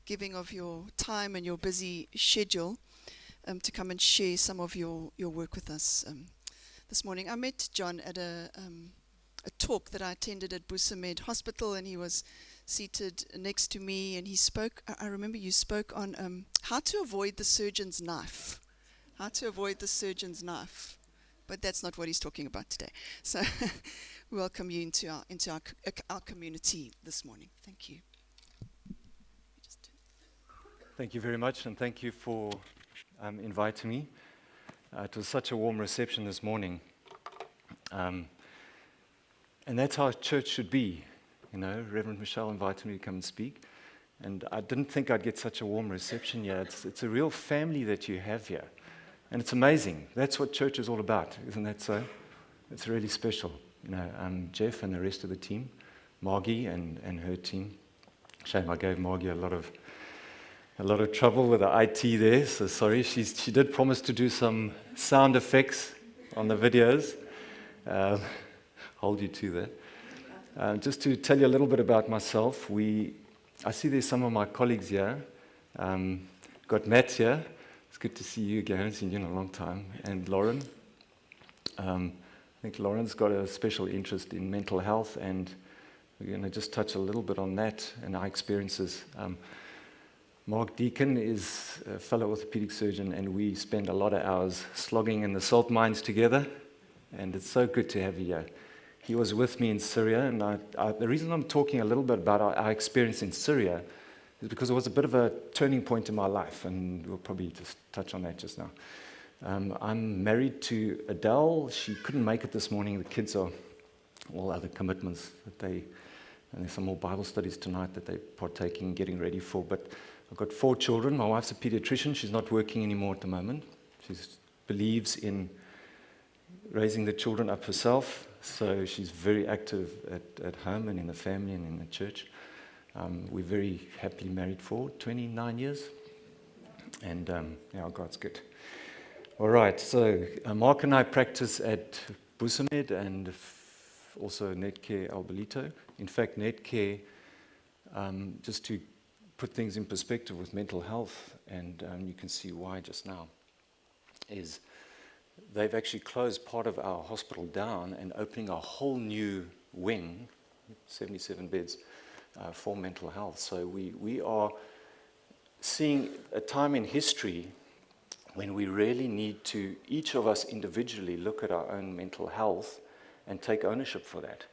giving of your time and your busy schedule to come and share some of your work with us this morning. I met John at a talk that I attended at Busamed Hospital, and he was seated next to me, and he spoke. I remember you spoke on how to avoid the surgeon's knife. How to avoid the surgeon's knife. But that's not what he's talking about today. So we welcome you into our community this morning. Thank you. Thank you very much, and thank you for inviting me. It was such a warm reception this morning. And that's how church should be. You know, Reverend Michelle invited me to come and speak, and I didn't think I'd get such a warm reception here. It's a real family that you have here, and it's amazing. That's what church is all about, isn't that so? It's really special. You know, Jeff and the rest of the team, Margie and her team. Shame I gave Margie a lot of trouble with the IT there, so sorry. She did promise to do some sound effects on the videos. Hold you to that. Just to tell you a little bit about myself, I see there's some of my colleagues here. Got Matt here. It's good to see you again. I haven't seen you in a long time. And Lauren. I think Lauren's got a special interest in mental health, and we're going to just touch a little bit on that and our experiences. Mark Deacon is a fellow orthopedic surgeon, and we spend a lot of hours slogging in the salt mines together, and it's so good to have you here. He was with me in Syria, and the reason I'm talking a little bit about our experience in Syria is because it was a bit of a turning point in my life, and we'll probably just touch on that just now. I'm married to Adele. She couldn't make it this morning. The kids are all other commitments and there's some more Bible studies tonight that they're partaking, getting ready for, but I've got 4 children. My wife's a pediatrician. She's not working anymore at the moment. She believes in raising the children up herself, so she's very active at home and in the family and in the church. We're very happily married for 29 years, and God's good. All right, so Mark and I practice at Busamed and also Netcare Albolito. In fact, Netcare, just to put things in perspective with mental health, and you can see why just now, is they've actually closed part of our hospital down and opening a whole new wing, 77 beds, for mental health. So we are seeing a time in history when we really need to, each of us individually, look at our own mental health and take ownership for that.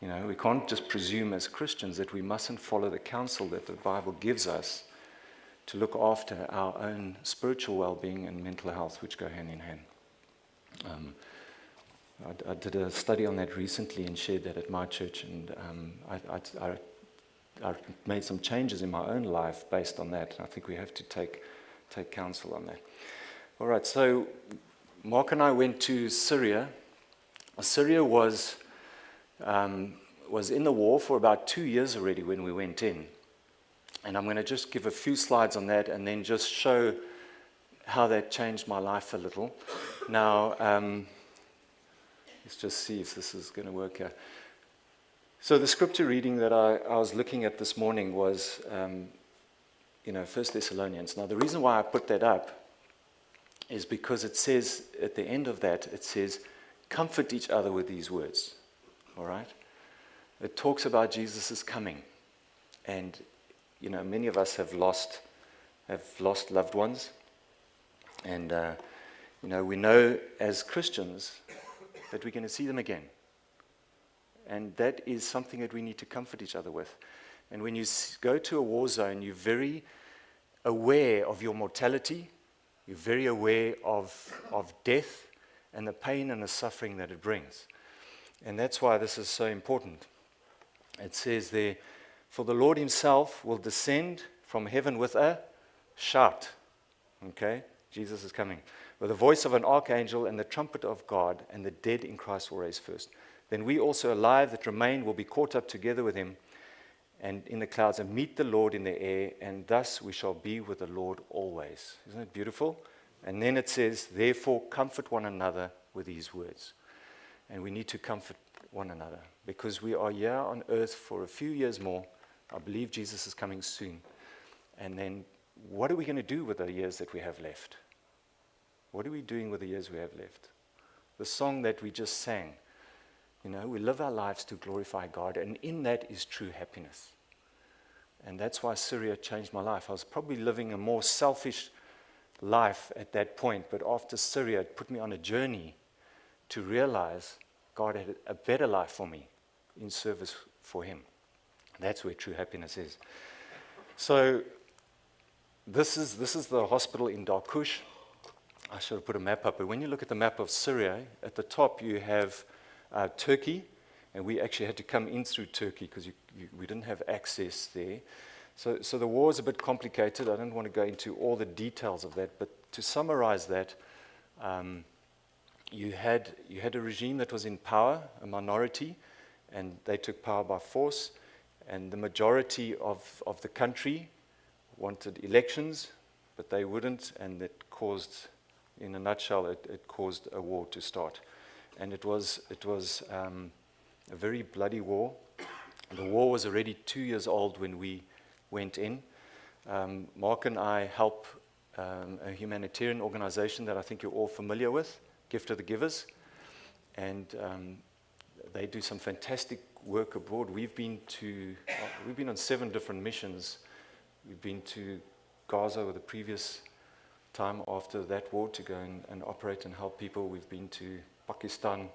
You know, we can't just presume as Christians that we mustn't follow the counsel that the Bible gives us to look after our own spiritual well-being and mental health, which go hand in hand. I did a study on that recently and shared that at my church, and I made some changes in my own life based on that. I think we have to take counsel on that. All right, so Mark and I went to Syria. Syria was in the war for about 2 years already when we went in. And I'm going to just give a few slides on that and then just show how that changed my life a little. Now, let's just see if this is going to work here. So the scripture reading that I was looking at this morning was, 1 Thessalonians. Now, the reason why I put that up is because it says at the end of that, it says, comfort each other with these words. All right? It talks about Jesus' coming. And, many of us have lost loved ones. And, we know as Christians that we're going to see them again. And that is something that we need to comfort each other with. And when you go to a war zone, you're very aware of your mortality. You're very aware of death and the pain and the suffering that it brings. And that's why this is so important. It says there, for the Lord himself will descend from heaven with a shout. Okay? Jesus is coming. With the voice of an archangel and the trumpet of God, and the dead in Christ will rise first. Then we also alive that remain will be caught up together with him and in the clouds and meet the Lord in the air, and thus we shall be with the Lord always. Isn't it beautiful? And then it says, therefore comfort one another with these words. And we need to comfort one another because we are here on earth for a few years more. I believe Jesus is coming soon. And then what are we going to do with the years that we have left? What are we doing with the years we have left? The song that we just sang, we live our lives to glorify God, and in that is true happiness. And that's why Syria changed my life. I was probably living a more selfish life at that point, but after Syria, it put me on a journey to realize God had a better life for me in service for Him. That's where true happiness is. So this is the hospital in Darkush. I should have put a map up, but when you look at the map of Syria, at the top you have Turkey, and we actually had to come in through Turkey because we didn't have access there. So the war is a bit complicated. I don't want to go into all the details of that, but to summarize that, you had a regime that was in power, a minority, and they took power by force, and the majority of the country wanted elections, but they wouldn't, and it caused, in a nutshell, it caused a war to start. And it was a very bloody war. The war was already 2 years old when we went in. Mark and I help a humanitarian organization that I think you're all familiar with, Gift of the Givers. And they do some fantastic work abroad. We've been on 7 different missions. We've been to Gaza with the previous time after that war to go and operate and help people. We've been to Pakistan.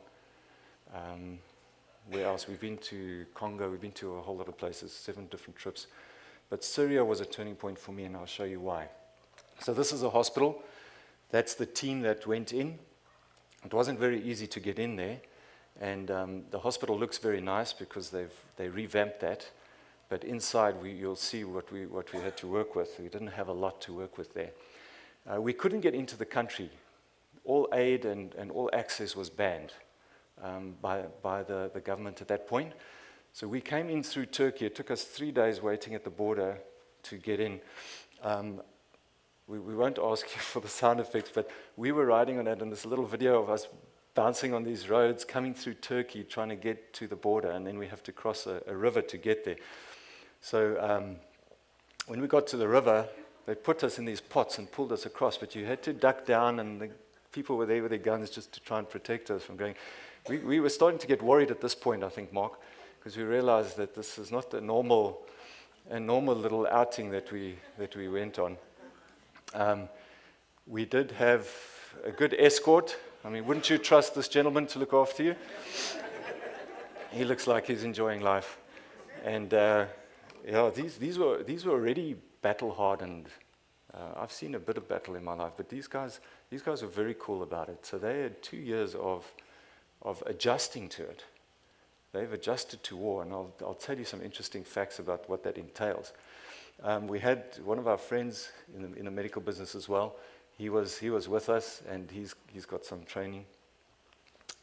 Where else? We've been to Congo. We've been to a whole lot of places, 7 different trips. But Syria was a turning point for me, and I'll show you why. So this is a hospital. That's the team that went in. It wasn't very easy to get in there. And the hospital looks very nice because they revamped that. But inside, you'll see what we had to work with. We didn't have a lot to work with there. We couldn't get into the country. All aid and all access was banned by the government at that point. So we came in through Turkey. It took us 3 days waiting at the border to get in. We won't ask you for the sound effects, but we were riding on that, and this little video of us bouncing on these roads, coming through Turkey, trying to get to the border, and then we have to cross a river to get there. So when we got to the river, they put us in these pots and pulled us across, but you had to duck down, and the people were there with their guns just to try and protect us from going. We were starting to get worried at this point, I think, Mark, because we realized that this is not a normal little outing that we went on. We did have a good escort. I mean, wouldn't you trust this gentleman to look after you? He looks like he's enjoying life. And these were already battle hardened. I've seen a bit of battle in my life, but these guys were very cool about it. So they had 2 years of adjusting to it. They've adjusted to war, and I'll tell you some interesting facts about what that entails. We had one of our friends in the medical business as well. He was with us, and he's got some training.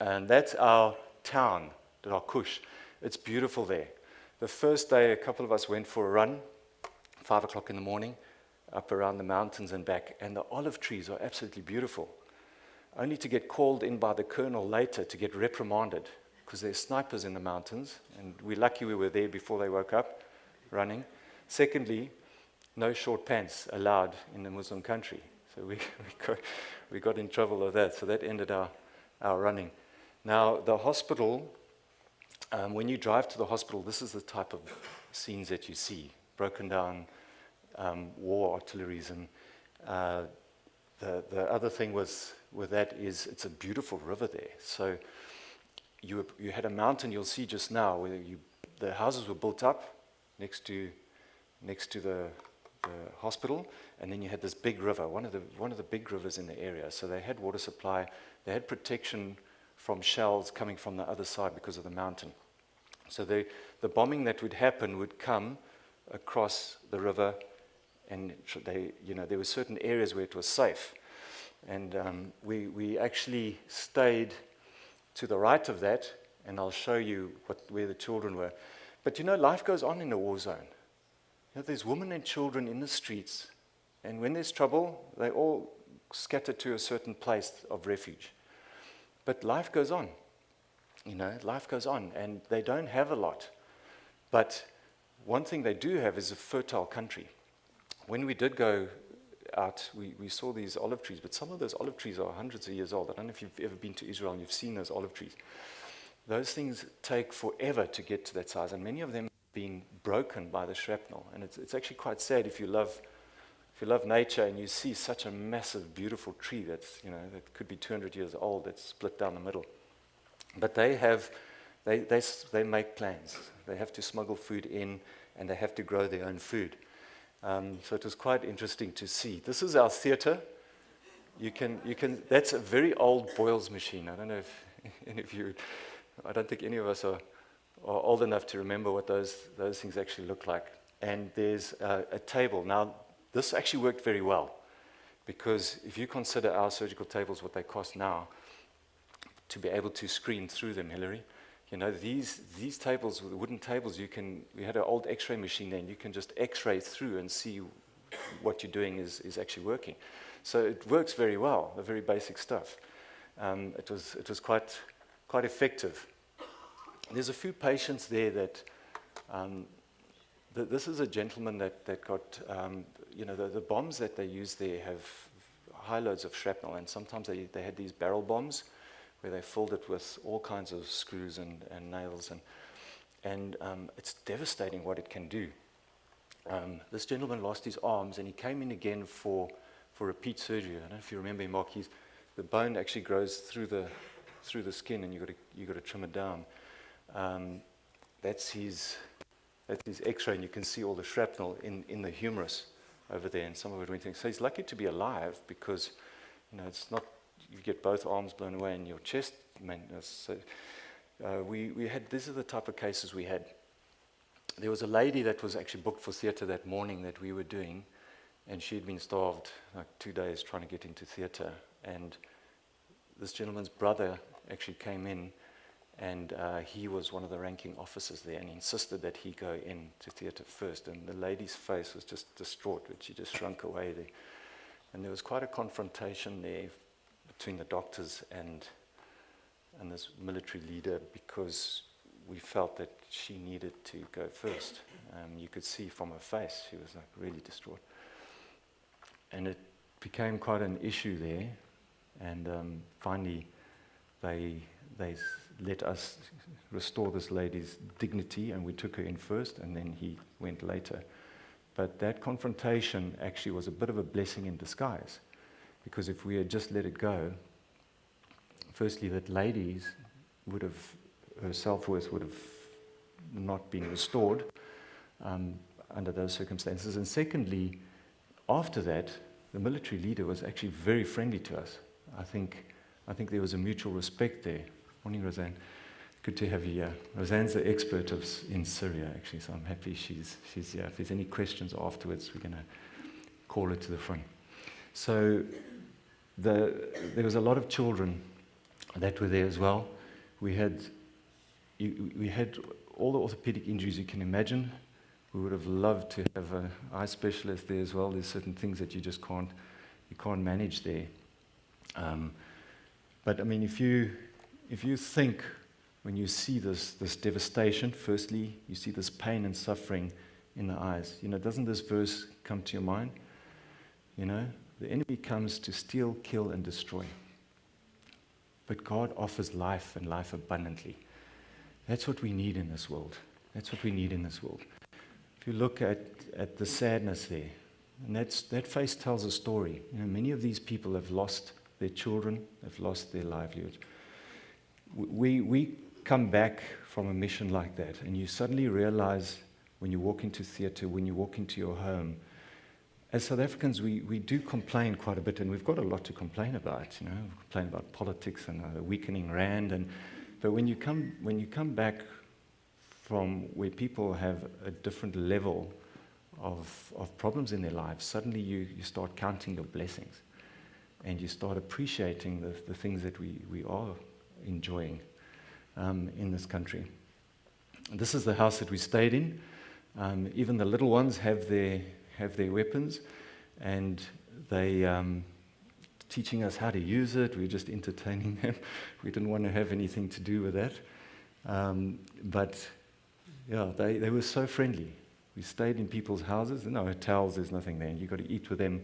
And that's our town, Darkush. It's beautiful there. The first day, a couple of us went for a run, 5 o'clock in the morning, up around the mountains and back, and the olive trees are absolutely beautiful. Only to get called in by the colonel later to get reprimanded, because there's snipers in the mountains, and we're lucky we were there before they woke up running. Secondly, no short pants allowed in the Muslim country. So we got in trouble with that. So that ended our running. Now, the hospital, when you drive to the hospital, this is the type of scenes that you see. Broken down war artilleries. And the other thing with that is it's a beautiful river there. So you had a mountain you'll see just now where the houses were built up next to the hospital, and then you had this big river, one of the big rivers in the area. So they had water supply, they had protection from shells coming from the other side because of the mountain. So the bombing that would happen would come across the river, and there were certain areas where it was safe. And we actually stayed to the right of that, and I'll show you where the children were. But life goes on in a war zone. There's women and children in the streets, and when there's trouble, they all scatter to a certain place of refuge. But life goes on. Life goes on, and they don't have a lot. But one thing they do have is a fertile country. when we did go out, we saw these olive trees, but some of those olive trees are hundreds of years old. I don't know if you've ever been to Israel and you've seen those olive trees. Those things take forever to get to that size, and many of them have been broken by the shrapnel. And it's actually quite sad if you love nature and you see such a massive, beautiful tree that could be 200 years old that's split down the middle. But they make plans. They have to smuggle food in, and they have to grow their own food. So it was quite interesting to see. This is our theater. That's a very old boils machine. I don't know if any of you, I don't think any of us are old enough to remember what those things actually look like. And there's a table. Now, this actually worked very well, because if you consider our surgical tables, what they cost now, to be able to screen through them, Hillary, these tables, the wooden tables, we had an old x-ray machine there, and you can just x-ray through and see what you're doing is actually working. So it works very well, the very basic stuff. It was quite effective. There's a few patients there that, this is a gentleman that got, the bombs that they use there have high loads of shrapnel, and sometimes they had these barrel bombs where they filled it with all kinds of screws and nails, and it's devastating what it can do. This gentleman lost his arms, and he came in again for repeat surgery. I don't know if you remember him, Mark. The bone actually grows through the skin, and you got to trim it down. That's his X-ray, and you can see all the shrapnel in the humerus over there, and some of it went in. So he's lucky to be alive, because it's not. You get both arms blown away and your chest. So we had. These are the type of cases we had. There was a lady that was actually booked for theatre that morning that we were doing, and she had been starved like 2 days trying to get into theatre. And this gentleman's brother actually came in, and he was one of the ranking officers there, and he insisted that he go into theatre first. And the lady's face was just distraught, but she just shrunk away there. And there was quite a confrontation there between the doctors and this military leader, because we felt that she needed to go first. You could see from her face, she was like really distraught. And it became quite an issue there, and finally they let us restore this lady's dignity, and we took her in first, and then he went later. But that confrontation actually was a bit of a blessing in disguise, because if we had just let it go, firstly, that lady her self-worth would have not been restored under those circumstances. And secondly, after that, the military leader was actually very friendly to us. I think there was a mutual respect there. Morning, Roseanne. Good to have you here. Roseanne's the expert in Syria, actually, so I'm happy she's here. If there's any questions afterwards, we're going to call her to the front. So there was a lot of children that were there as well. We had all the orthopedic injuries you can imagine. We would have loved to have an eye specialist there as well. There's certain things that you just can't manage there. But I mean, if you think, when you see this devastation, firstly, you see this pain and suffering in the eyes. Doesn't this verse come to your mind? The enemy comes to steal, kill, and destroy. But God offers life, and life abundantly. That's what we need in this world. That's what we need in this world. If you look at the sadness there, and that face tells a story. Many of these people have lost their children, have lost their livelihood. We come back from a mission like that, and you suddenly realize when you walk into theatre, when you walk into your home, as South Africans, we do complain quite a bit, and we've got a lot to complain about. We complain about politics and the weakening rand, but when you come back from where people have a different level of problems in their lives, suddenly you start counting your blessings, and you start appreciating the things that we are enjoying in this country. And this is the house that we stayed in. Even the little ones have their weapons, and they teaching us how to use it. We're just entertaining them. We didn't want to have anything to do with that. But yeah, they were so friendly. We stayed in people's houses. No hotels, there's nothing there. You've got to eat with them.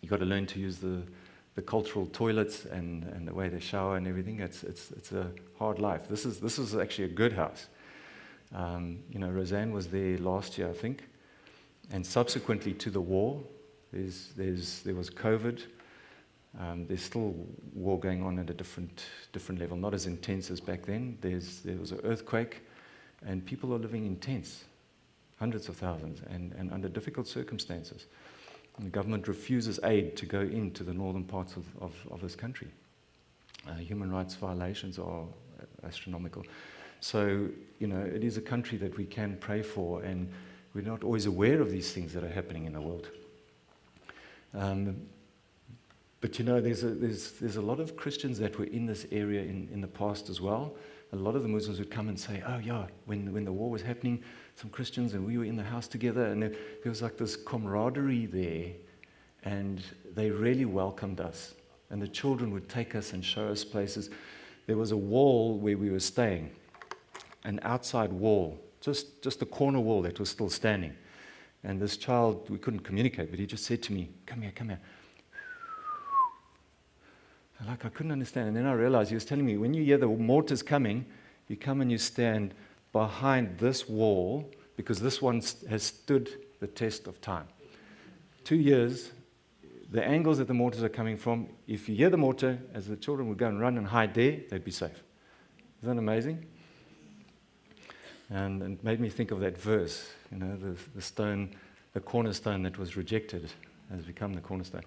You've got to learn to use the cultural toilets and the way they shower and everything. It's a hard life. This is actually a good house. Roseanne was there last year, I think. And subsequently to the war, there was COVID. There's still war going on at a different level, not as intense as back then. There was an earthquake, and people are living in tents, hundreds of thousands, and under difficult circumstances. And the government refuses aid to go into the northern parts of this country. Human rights violations are astronomical. So, it is a country that we can pray for, and we're not always aware of these things that are happening in the world. But there's a lot of Christians that were in this area in the past as well. A lot of the Muslims would come and say, oh yeah, when the war was happening, some Christians and we were in the house together, and there was like this camaraderie there, and they really welcomed us. And the children would take us and show us places. There was a wall where we were staying, an outside wall, just the corner wall that was still standing. And this child, we couldn't communicate, but he just said to me, come here. I couldn't understand. And then I realized he was telling me, when you hear the mortars coming, you come and you stand behind this wall, because this one has stood the test of time. 2 years, the angles that the mortars are coming from, if you hear the mortar, as the children would go and run and hide there, they'd be safe. Isn't that amazing? And it made me think of that verse, the stone, the cornerstone that was rejected has become the cornerstone.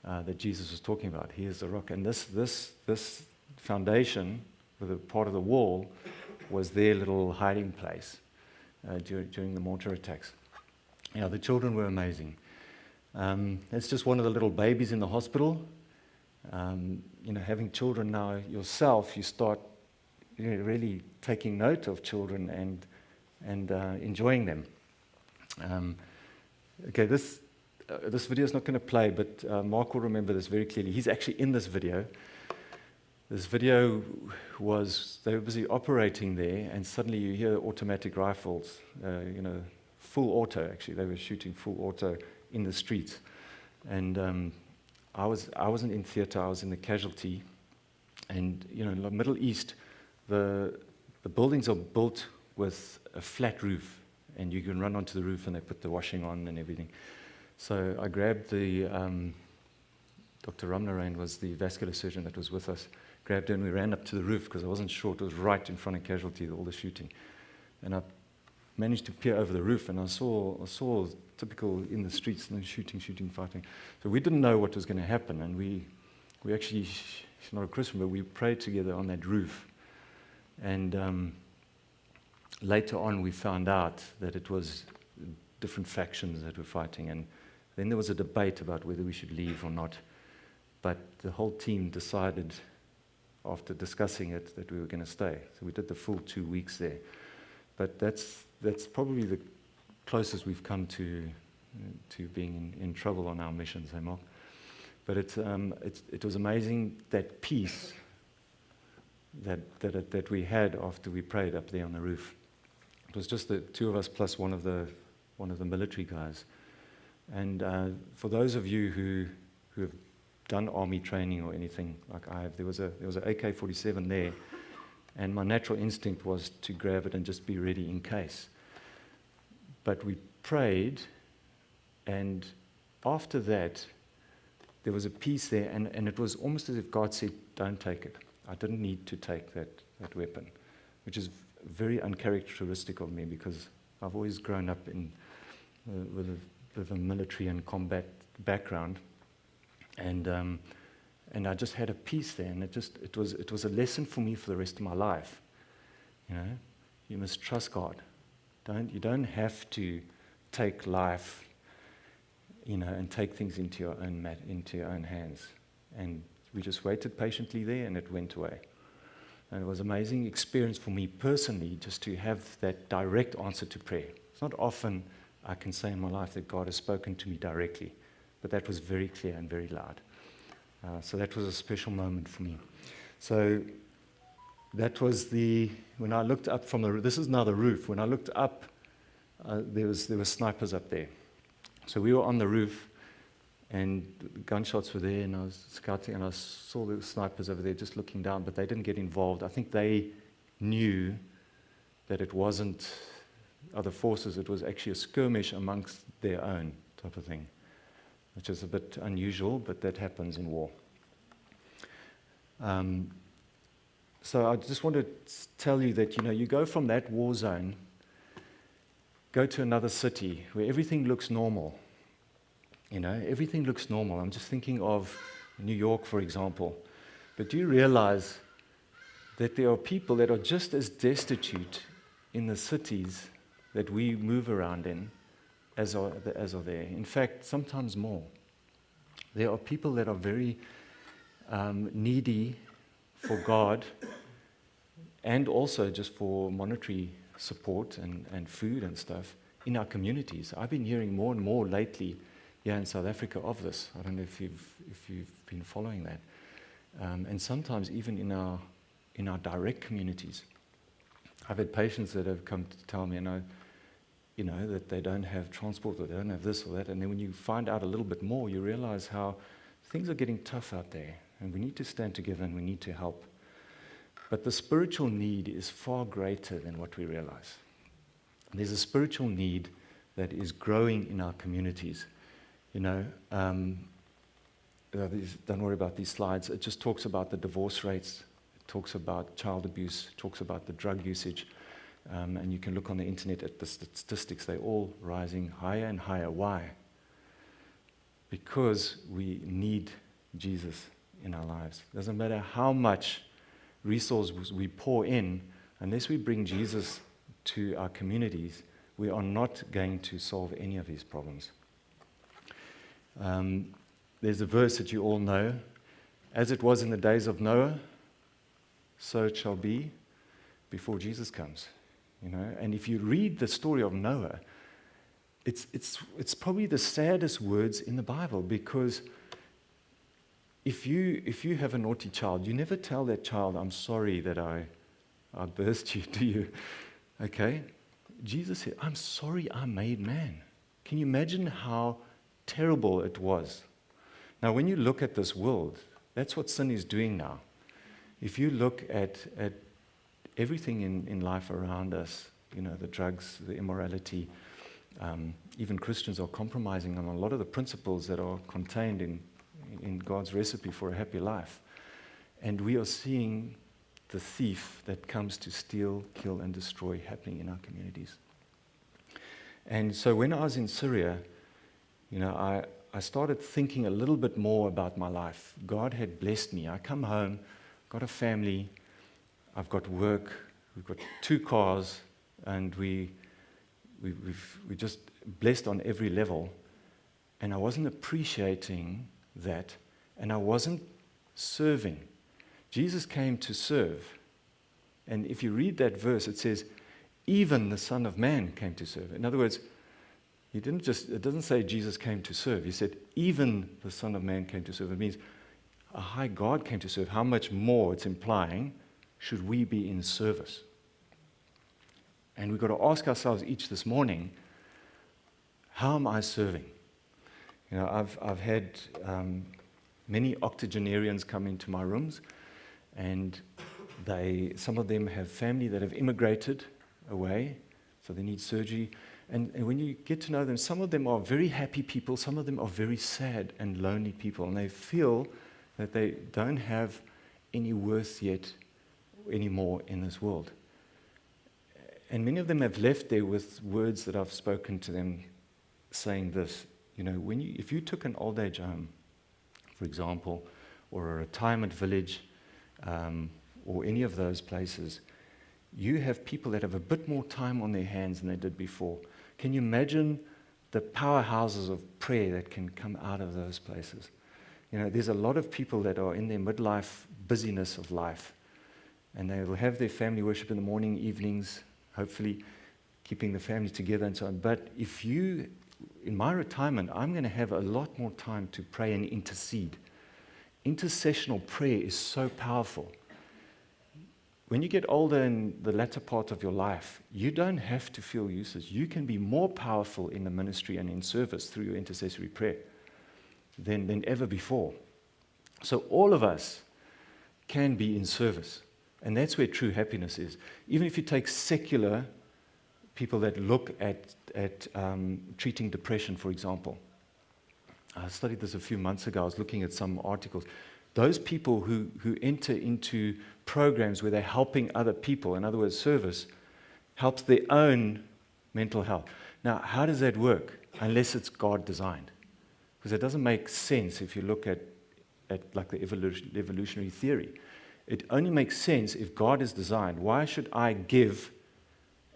That Jesus was talking about. He is the rock. And this foundation, with a part of the wall, was their little hiding place during the mortar attacks. The children were amazing. It's just one of the little babies in the hospital. Having children now yourself, you start really taking note of children and enjoying them. This video is not going to play, but Mark will remember this very clearly. He's actually in this video. This video they were busy operating there, and suddenly you hear automatic rifles, full auto, actually. They were shooting full auto in the streets. And I wasn't in theater, I was in the casualty. And, in the Middle East, the buildings are built with a flat roof, and you can run onto the roof and they put the washing on and everything. So I grabbed Dr. Ramnarain was the vascular surgeon that was with us, grabbed her and we ran up to the roof because I wasn't sure. It was right in front of casualty, all the shooting. And I managed to peer over the roof and I saw typical in the streets, shooting, fighting. So we didn't know what was going to happen, and we actually, she's not a Christian, but we prayed together on that roof. And later on we found out that it was different factions that were fighting, and then there was a debate about whether we should leave or not. But the whole team decided, after discussing it, that we were going to stay. So we did the full 2 weeks there. But that's probably the closest we've come to being in trouble on our missions, hey Mark? But it was amazing, that peace that we had after we prayed up there on the roof. It was just the two of us plus one of the military guys. And for those of you who have done army training or anything like I have, there was an AK-47 there, and my natural instinct was to grab it and just be ready in case. But we prayed, and after that, there was a peace there, and it was almost as if God said, don't take it. I didn't need to take that weapon, which is very uncharacteristic of me because I've always grown up with a bit of a military and combat background, and I just had a peace there, and it was a lesson for me for the rest of my life. You must trust God. You don't have to take life, and take things into your own hands. And we just waited patiently there, and it went away. And it was an amazing experience for me personally, just to have that direct answer to prayer. It's not often I can say in my life that God has spoken to me directly, but that was very clear and very loud. So that was a special moment for me. So that was when I looked up from this is now the roof. When I looked up there were snipers up there. So we were on the roof, and gunshots were there, and I was scouting, and I saw the snipers over there just looking down, but they didn't get involved. I think they knew that it wasn't other forces, it was actually a skirmish amongst their own type of thing, which is a bit unusual, but that happens in war. So I just want to tell you that, you go from that war zone, go to another city where everything looks normal. Everything looks normal. I'm just thinking of New York, for example. But do you realize that there are people that are just as destitute in the cities that we move around in as are there? In fact, sometimes more. There are people that are very needy for God and also just for monetary support and food and stuff in our communities. I've been hearing more and more lately here in South Africa of this. I don't know if you've been following that. And sometimes even in our direct communities. I've had patients that have come to tell me, that they don't have transport, or they don't have this or that, and then when you find out a little bit more, you realize how things are getting tough out there, and we need to stand together and we need to help. But the spiritual need is far greater than what we realize. There's a spiritual need that is growing in our communities. Don't worry about these slides. It just talks about the divorce rates, it talks about child abuse, it talks about the drug usage, and you can look on the internet at the statistics. They're all rising higher and higher. Why? Because we need Jesus in our lives. Doesn't matter how much resources we pour in, unless we bring Jesus to our communities, we are not going to solve any of these problems. There's a verse that you all know. As it was in the days of Noah, so it shall be before Jesus comes. And if you read the story of Noah, it's probably the saddest words in the Bible, because if you have a naughty child, you never tell that child, "I'm sorry that I birthed you," do you? Okay? Jesus said, "I'm sorry I made man." Can you imagine how terrible it was? Now, when you look at this world, that's what sin is doing now. If you look at everything in life around us, the drugs, the immorality, even Christians are compromising on a lot of the principles that are contained in God's recipe for a happy life. And we are seeing the thief that comes to steal, kill, and destroy happening in our communities. And so when I was in Syria, I started thinking a little bit more about my life. God had blessed me. I come home, got a family, I've got work, we've got 2 cars, and we're just blessed on every level. And I wasn't appreciating that, and I wasn't serving. Jesus came to serve. And if you read that verse, it says, even the Son of Man came to serve. In other words, it doesn't say Jesus came to serve. He said, even the Son of Man came to serve. It means a high God came to serve. How much more, it's implying, should we be in service? And we've got to ask ourselves each this morning, how am I serving? I've had many octogenarians come into my rooms, and some of them have family that have immigrated away, so they need surgery. And when you get to know them, some of them are very happy people, some of them are very sad and lonely people, and they feel that they don't have any worth yet anymore in this world. And many of them have left there with words that I've spoken to them saying this, if you took an old age home, for example, or a retirement village, or any of those places, you have people that have a bit more time on their hands than they did before. Can you imagine the powerhouses of prayer that can come out of those places? There's a lot of people that are in their midlife busyness of life, and they will have their family worship in the morning, evenings, hopefully keeping the family together and so on. But in my retirement, I'm going to have a lot more time to pray and intercede. Intercessional prayer is so powerful. when you get older in the latter part of your life, you don't have to feel useless. You can be more powerful in the ministry and in service through your intercessory prayer than ever before. So all of us can be in service. And that's where true happiness is. Even if you take secular people that look at treating depression, for example. I studied this a few months ago. I was looking at some articles. Those people who enter into programs where they're helping other people, in other words, service, helps their own mental health. Now, how does that work? Unless it's God designed. Because it doesn't make sense if you look at like the evolutionary theory. It only makes sense if God is designed. Why should I give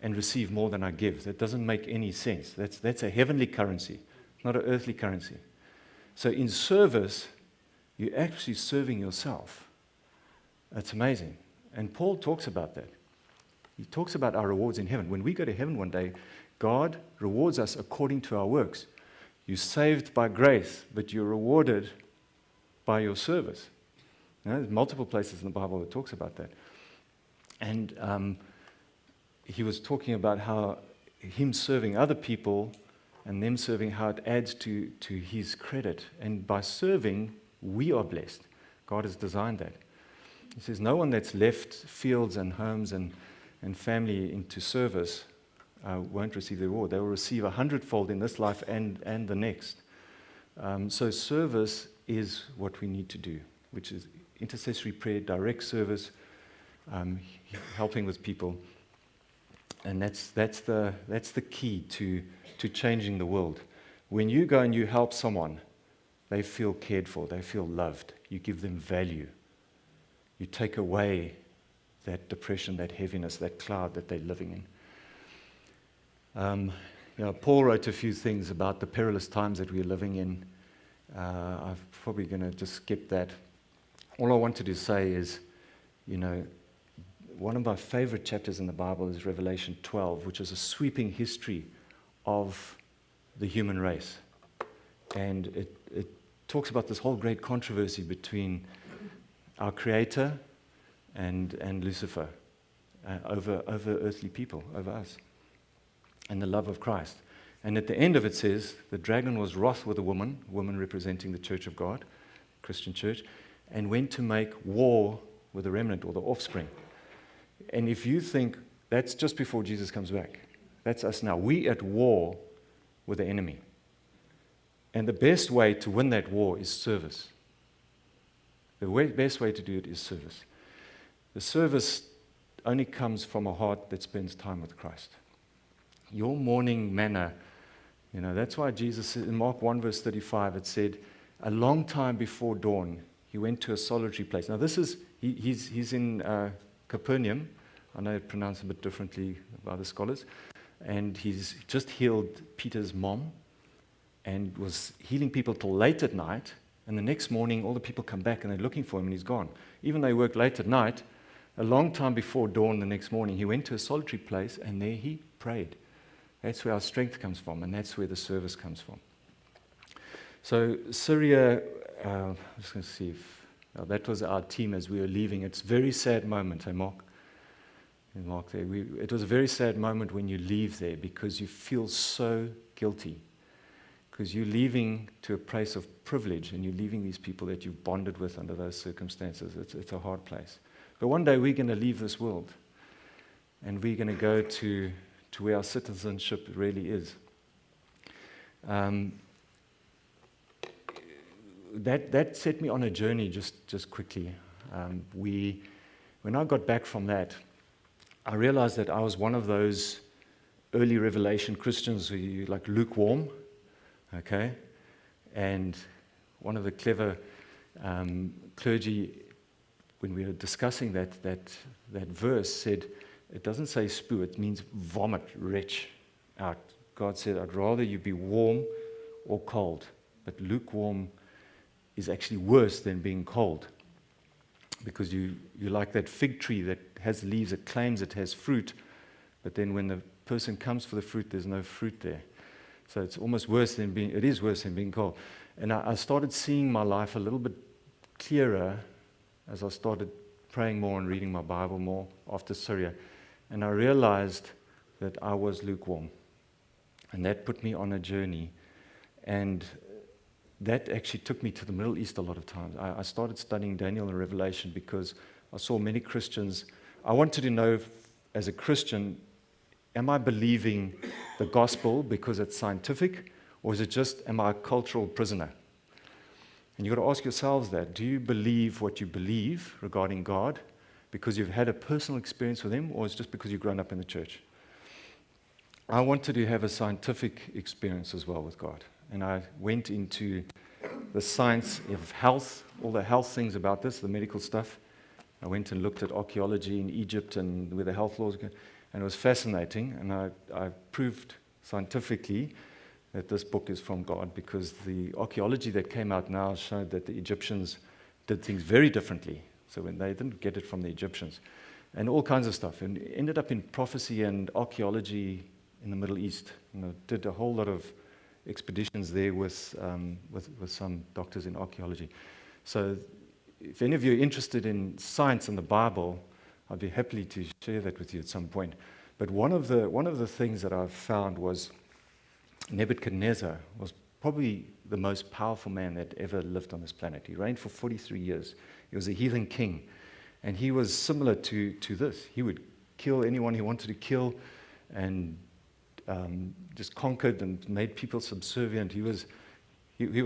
and receive more than I give? That doesn't make any sense. That's a heavenly currency, not an earthly currency. So in service, you're actually serving yourself. That's amazing. And Paul talks about that. He talks about our rewards in heaven. When we go to heaven one day, God rewards us according to our works. You're saved by grace, but you're rewarded by your service. There's multiple places in the Bible that talks about that. And he was talking about how him serving other people and them serving, how it adds to his credit. And by serving, we are blessed. God has designed that. He says, no one that's left fields and homes and family into service won't receive the reward. They will receive 100-fold in this life and the next. So service is what we need to do, which is intercessory prayer, direct service, helping with people. And that's the key to changing the world. When you go and you help someone, they feel cared for, they feel loved. You give them value. You take away that depression, that heaviness, that cloud that they're living in. Paul wrote a few things about the perilous times that we're living in. I'm probably going to just skip that. All I wanted to say is, one of my favorite chapters in the Bible is Revelation 12, which is a sweeping history of the human race. And it talks about this whole great controversy between our Creator and Lucifer over earthly people, over us, and the love of Christ. And at the end of it says, the dragon was wroth with a woman representing the church of God, Christian church, and went to make war with the remnant or the offspring. And if you think that's just before Jesus comes back, that's us now. We at war with the enemy. And the best way to win that war is service. The best way to do it is service. The service only comes from a heart that spends time with Christ. Your morning manna, that's why Jesus, in Mark 1 verse 35, it said, a long time before dawn, he went to a solitary place. Now this is, he's in Capernaum. I know it's pronounced a bit differently by the scholars. And he's just healed Peter's mom and was healing people till late at night. And the next morning, all the people come back and they're looking for him and he's gone. Even though he worked late at night, a long time before dawn the next morning, he went to a solitary place and there he prayed. That's where our strength comes from, and that's where the service comes from. So Syria, I'm just going to see if that was our team as we were leaving. It's a very sad moment, hey Mark? And Mark there. It was a very sad moment when you leave there because you feel so guilty. Because you're leaving to a place of privilege and you're leaving these people that you've bonded with under those circumstances. It's a hard place. But one day we're going to leave this world and we're going to go to where our citizenship really is. That set me on a journey just quickly. When I got back from that, I realized that I was one of those early revelation Christians who you like lukewarm, okay? And one of the clever clergy, when we were discussing that verse, said, it doesn't say spew, it means vomit, retch out. God said, I'd rather you be warm or cold. But lukewarm is actually worse than being cold. Because you're like that fig tree that has leaves, it claims it has fruit, but then when the person comes for the fruit, there's no fruit there. So it's almost worse than being cold. And I started seeing my life a little bit clearer as I started praying more and reading my Bible more after Syria. And I realized that I was lukewarm. And that put me on a journey. And that actually took me to the Middle East a lot of times. I started studying Daniel and Revelation because I saw many Christians. I wanted to know, as a Christian, am I believing the gospel because it's scientific, or is it just, am I a cultural prisoner? And you've got to ask yourselves that. Do you believe what you believe regarding God because you've had a personal experience with Him, or is it just because you've grown up in the church? I wanted to have a scientific experience as well with God. And I went into the science of health, all the health things about this, the medical stuff. I went and looked at archaeology in Egypt and where the health laws go. And it was fascinating. And I proved scientifically that this book is from God, because the archaeology that came out now showed that the Egyptians did things very differently. So when they didn't get it from the Egyptians. And all kinds of stuff. And it ended up in prophecy and archaeology in the Middle East. Did a whole lot of expeditions there with some doctors in archaeology. So if any of you are interested in science and the Bible, I'd be happy to share that with you at some point. But one of the things that I've found was Nebuchadnezzar was probably the most powerful man that ever lived on this planet. He reigned for 43 years. He was a heathen king. And he was similar to this. He would kill anyone he wanted to kill, and just conquered and made people subservient. He was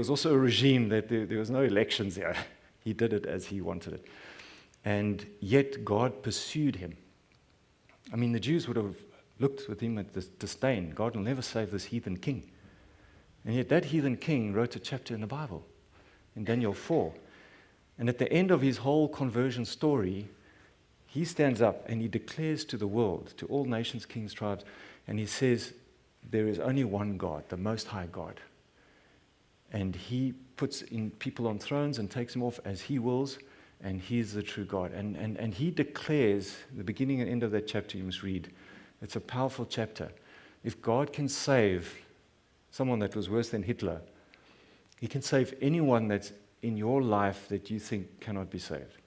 also a regime that there was no elections there. He did it as he wanted it. And yet God pursued him. I mean, the Jews would have looked with him with disdain. God will never save this heathen king. And yet that heathen king wrote a chapter in the Bible, in Daniel 4. And at the end of his whole conversion story, he stands up and he declares to the world, to all nations, kings, tribes, and he says, there is only one God, the Most High God. And he puts in people on thrones and takes them off as he wills, and he's the true God. And he declares, the beginning and end of that chapter you must read. It's a powerful chapter. If God can save someone that was worse than Hitler, He can save anyone that's in your life that you think cannot be saved.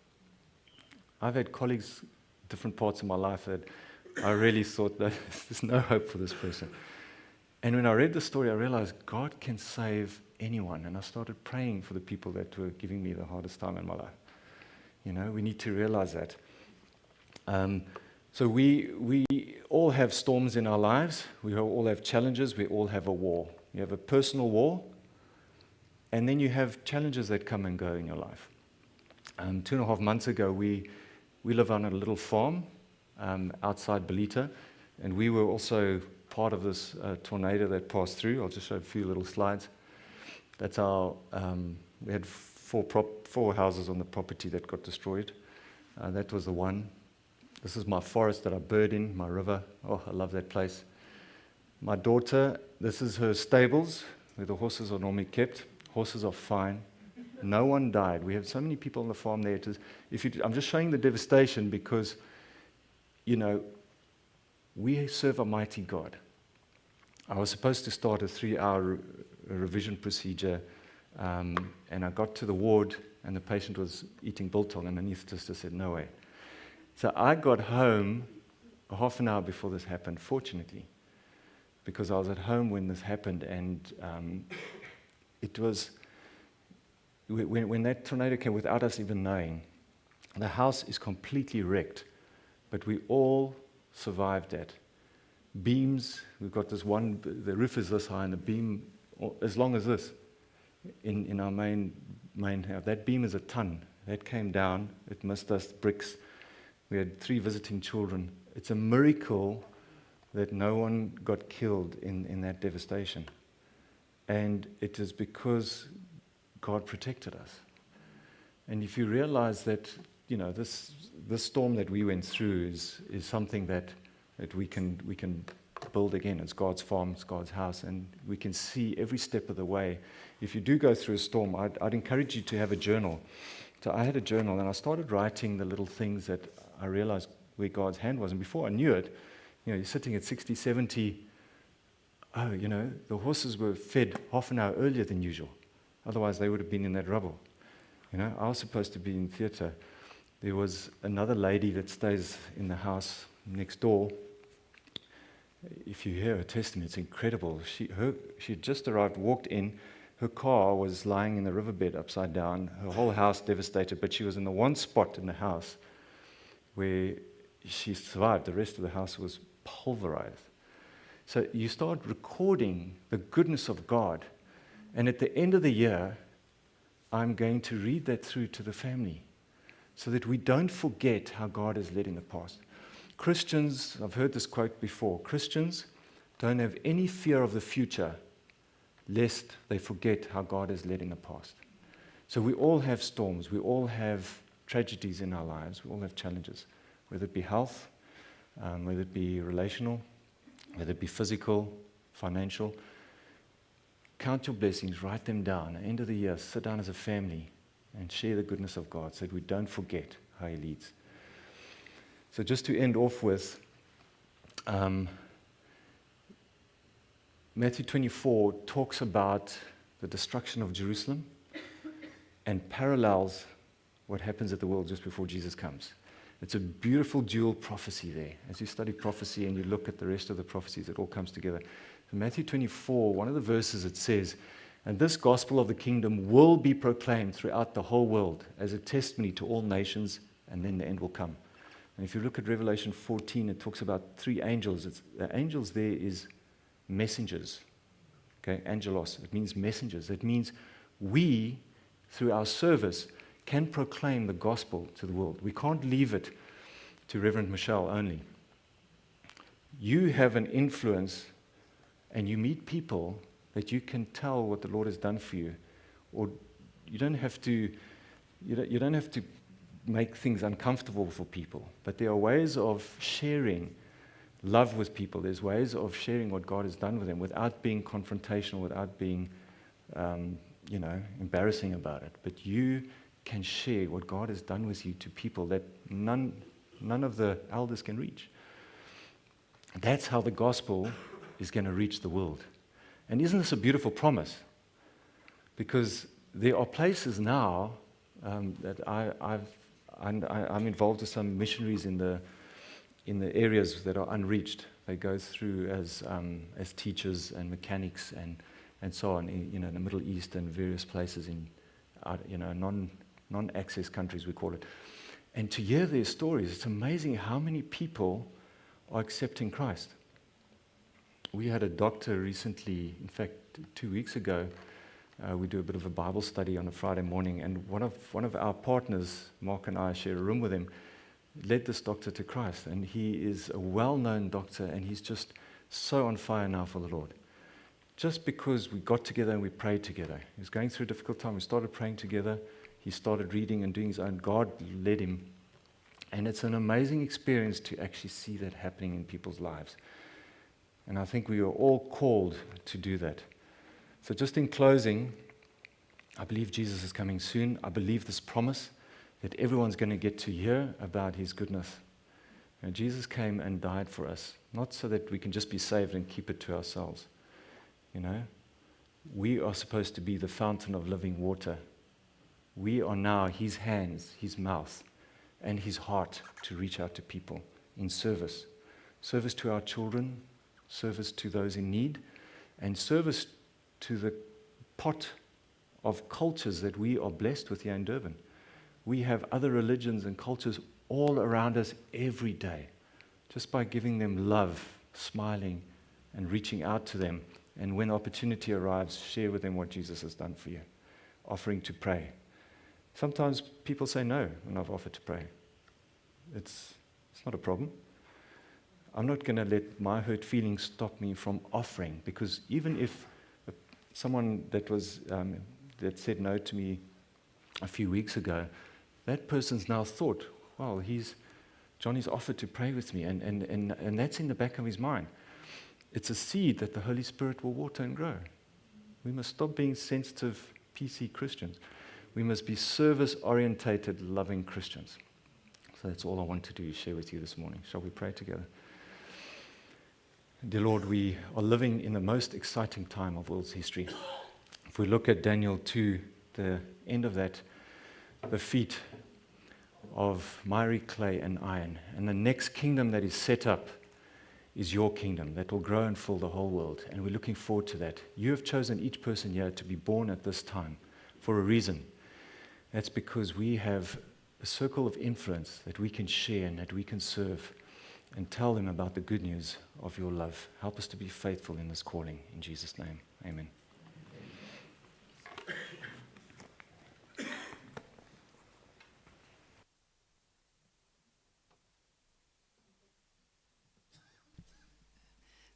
I've had colleagues, different parts of my life, that I really thought that there's no hope for this person. And when I read the story, I realized God can save anyone. And I started praying for the people that were giving me the hardest time in my life. We need to realize that. So we all have storms in our lives. We all have challenges. We all have a war. You have a personal war, and then you have challenges that come and go in your life. 2.5 months ago, we live on a little farm outside Belita, and we were also part of this tornado that passed through. I'll just show a few little slides. That's our. We had four houses on the property that got destroyed. That was the one. This is my forest that I bird in, my river. Oh, I love that place. My daughter, this is her stables where the horses are normally kept. Horses are fine. No one died. We have so many people on the farm there. I'm just showing the devastation because, we serve a mighty God. I was supposed to start a 3-hour revision procedure, and I got to the ward, and the patient was eating biltong, and the anesthetist said, no way. So I got home a half an hour before this happened, fortunately, because I was at home when this happened, and it was, when that tornado came without us even knowing, the house is completely wrecked, but we all survived that. Beams, we've got this one, the roof is this high, and the beam as long as this in our main house. That beam is a ton. That came down, it missed us, bricks. We had 3 visiting children. It's a miracle that no one got killed in that devastation. And it is because God protected us. And if you realize that, this storm that we went through is something that we can build again. It's God's farm, it's God's house, and we can see every step of the way. If you do go through a storm, I'd encourage you to have a journal. So I had a journal, and I started writing the little things that I realized where God's hand was. And before I knew it, you're sitting at 60, 70, the horses were fed half an hour earlier than usual. Otherwise, they would have been in that rubble. I was supposed to be in theater. there was another lady that stays in the house next door. If you hear her testimony, it's incredible. She had just arrived, walked in. Her car was lying in the riverbed upside down. Her whole house devastated, but she was in the one spot in the house where she survived. The rest of the house was pulverized. So you start recording the goodness of God. And at the end of the year, I'm going to read that through to the family so that we don't forget how God has led in the past. Christians, I've heard this quote before, Christians don't have any fear of the future lest they forget how God has led in the past. So we all have storms, we all have tragedies in our lives, we all have challenges, whether it be health, whether it be relational, whether it be physical, financial. Count your blessings, write them down. At the end of the year, sit down as a family and share the goodness of God so that we don't forget how He leads. So just to end off with, Matthew 24 talks about the destruction of Jerusalem and parallels what happens at the world just before Jesus comes. It's a beautiful dual prophecy there. As you study prophecy and you look at the rest of the prophecies, it all comes together. In Matthew 24, one of the verses, it says, "And this gospel of the kingdom will be proclaimed throughout the whole world as a testimony to all nations, and then the end will come." And if you look at Revelation 14, it talks about 3 angels. The angels there is messengers. Okay, angelos. It means messengers. It means we, through our service, can proclaim the gospel to the world. We can't leave it to Reverend Michelle only. You have an influence, and you meet people that you can tell what the Lord has done for you, or you don't have to make things uncomfortable for people, but there are ways of sharing love with people. There's ways of sharing what God has done with them without being confrontational, without being embarrassing about it. But you can share what God has done with you to people that none of the elders can reach. That's how the gospel is going to reach the world. And isn't this a beautiful promise? Because there are places now that I'm involved with some missionaries in the areas that are unreached. They go through as teachers and mechanics and so on in the Middle East and various places in non-access countries, we call it. And to hear their stories, it's amazing how many people are accepting Christ. We had a doctor recently, in fact 2 weeks ago. We do a bit of a Bible study on a Friday morning, and one of our partners, Mark and I share a room with him, led this doctor to Christ, and he is a well-known doctor, and he's just so on fire now for the Lord. Just because we got together and we prayed together. He was going through a difficult time. We started praying together. He started reading and doing his own. God led him. And it's an amazing experience to actually see that happening in people's lives. And I think we are all called to do that. So just in closing, I believe Jesus is coming soon. I believe this promise that everyone's going to get to hear about His goodness. And Jesus came and died for us, not so that we can just be saved and keep it to ourselves. We are supposed to be the fountain of living water. We are now His hands, His mouth, and His heart to reach out to people in service. Service to our children, service to those in need, and service to the pot of cultures that we are blessed with here in Durban. We have other religions and cultures all around us every day. Just by giving them love, smiling, and reaching out to them. And when opportunity arrives, share with them what Jesus has done for you. Offering to pray. Sometimes people say no when I've offered to pray. It's not a problem. I'm not going to let my hurt feelings stop me from offering, because even if someone that said no to me a few weeks ago, that person's now thought, well, Johnny's offered to pray with me, and that's in the back of his mind. It's a seed that the Holy Spirit will water and grow. We must stop being sensitive, PC Christians. We must be service-orientated, loving Christians. So that's all I want to do, is share with you this morning. Shall we pray together? Dear Lord, we are living in the most exciting time of world's history. If we look at Daniel 2, the end of that, the feet of miry clay and iron. And the next kingdom that is set up is your kingdom that will grow and fill the whole world. And we're looking forward to that. You have chosen each person here to be born at this time for a reason. That's because we have a circle of influence that we can share and that we can serve and tell them about the good news of your love. Help us to be faithful in this calling. In Jesus' name, amen.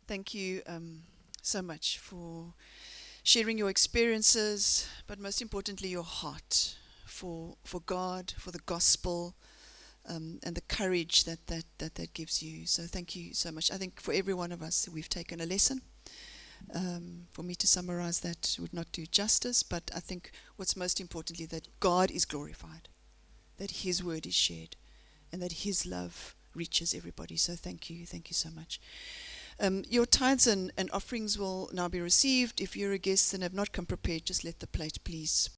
Thank you so much for sharing your experiences, but most importantly, your heart for God, for the gospel, and the courage that gives you. So thank you so much. I think for every one of us, we've taken a lesson. For me to summarize that would not do justice, but I think what's most importantly, that God is glorified, that His word is shared, and that His love reaches everybody. So thank you so much. Your tithes and offerings will now be received. If you're a guest and have not come prepared, just let the plate please